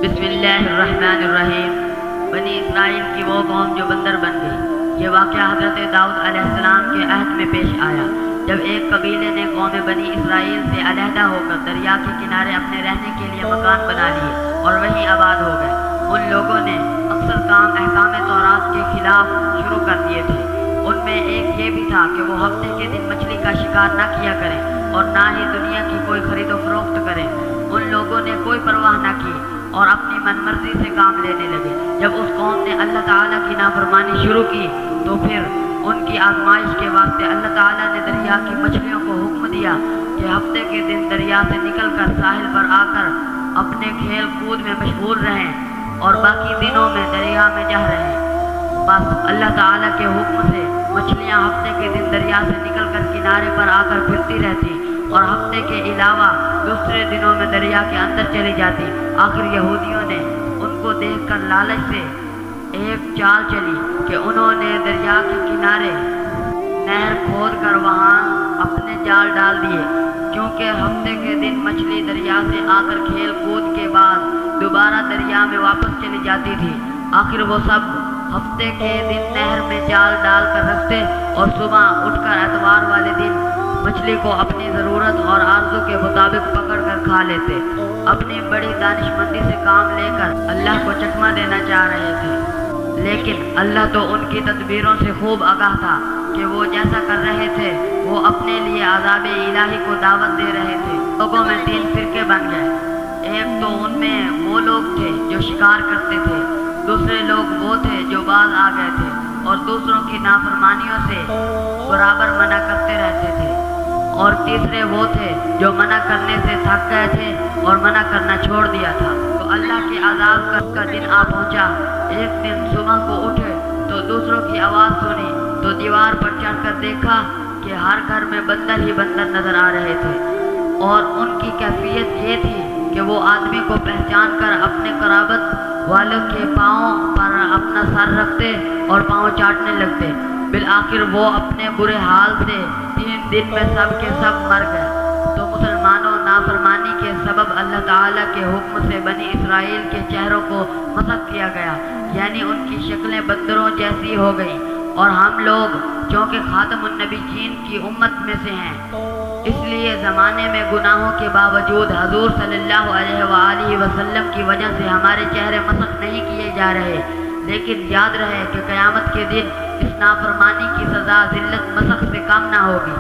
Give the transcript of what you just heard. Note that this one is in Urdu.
بسم اللہ الرحمن الرحیم۔ بنی اسرائیل کی وہ قوم جو بندر بن گئی۔ یہ واقعہ حضرت داؤد علیہ السلام کے عہد میں پیش آیا، جب ایک قبیلے نے قوم بنی اسرائیل سے علیحدہ ہو کر دریا کے کنارے اپنے رہنے کے لیے مکان بنا لیے اور وہیں آباد ہو گئے۔ ان لوگوں نے اکثر کام احکام تورات کے خلاف شروع کر دیے تھے۔ ان میں ایک یہ بھی تھا کہ وہ ہفتے کے دن مچھلی کا شکار نہ کیا کریں اور نہ ہی دنیا کی کوئی خرید و فروخت کریں۔ ان لوگوں نے کوئی پرواہ نہ کی اور اپنی من مرضی سے کام لینے لگے۔ جب اس قوم نے اللہ تعالیٰ کی نافرمانی شروع کی تو پھر ان کی آزمائش کے واسطے اللہ تعالیٰ نے دریا کی مچھلیوں کو حکم دیا کہ ہفتے کے دن دریا سے نکل کر ساحل پر آ کر اپنے کھیل کود میں مشغول رہیں اور باقی دنوں میں دریا میں جا رہیں۔ بس اللہ تعالیٰ کے حکم سے مچھلیاں ہفتے کے دن دریا سے نکل کر کنارے پر آ کر پھرتی رہتی اور ہفتے کے علاوہ دوسرے دنوں میں دریا کے اندر چلی جاتی۔ آخر یہودیوں نے ان کو دیکھ کر لالچ سے ایک چال چلی کہ انہوں نے دریا کے کنارے نہر کھود کر وہاں اپنے جال ڈال دیے، کیونکہ ہفتے کے دن مچھلی دریا سے آ کر کھیل کود کے بعد دوبارہ دریا میں واپس چلی جاتی تھی۔ آخر وہ سب ہفتے کے دن نہر میں جال ڈال کر رکھتے اور صبح اٹھ کر اتوار والے دن مچھلی کو اپنی ضرورت اور آرزو کے مطابق پکڑ کر کھا لیتے۔ اپنی بڑی دانش مندی سے کام لے کر اللہ کو چکمہ دینا چاہ رہے تھے، لیکن اللہ تو ان کی تدبیروں سے خوب آگاہ تھا کہ وہ جیسا کر رہے تھے وہ اپنے لیے عذاب الہی کو دعوت دے رہے تھے۔ لوگوں میں 3 فرقے بن گئے۔ ایک تو ان میں وہ لوگ تھے جو شکار کرتے تھے، دوسرے لوگ وہ تھے جو باز آ گئے تھے اور دوسروں کی نافرمانیوں سے برابر منع کرتے رہتے تھے، اور تیسرے وہ تھے جو منع کرنے سے تھک گئے تھے اور منع کرنا چھوڑ دیا تھا۔ تو اللہ کے عذاب کا دن آ پہنچا۔ ایک دن صبح کو اٹھے تو دوسروں کی آواز سنی تو دیوار پر چڑھ کر دیکھا کہ ہر گھر میں بندر ہی بندر نظر آ رہے تھے، اور ان کی کیفیت یہ تھی کہ وہ آدمی کو پہچان کر اپنے قرابت والوں کے پاؤں پر اپنا سر رکھتے اور پاؤں چاٹنے لگتے۔ بالآخر وہ اپنے برے حال سے 3 دن میں سب کے سب مر گئے۔ تو مسلمانوں، نافرمانی کے سبب اللہ تعالیٰ کے حکم سے بنی اسرائیل کے چہروں کو مسخ کیا گیا، یعنی ان کی شکلیں بندروں جیسی ہو گئیں، اور ہم لوگ چونکہ خاتم النبیین کی امت میں سے ہیں، اس لیے زمانے میں گناہوں کے باوجود حضور صلی اللہ علیہ وآلہ وسلم کی وجہ سے ہمارے چہرے مسخ نہیں کیے جا رہے، لیکن یاد رہے کہ قیامت کے دن اس نافرمانی کی سزا ذلت مسخ سے کم نہ ہوگی۔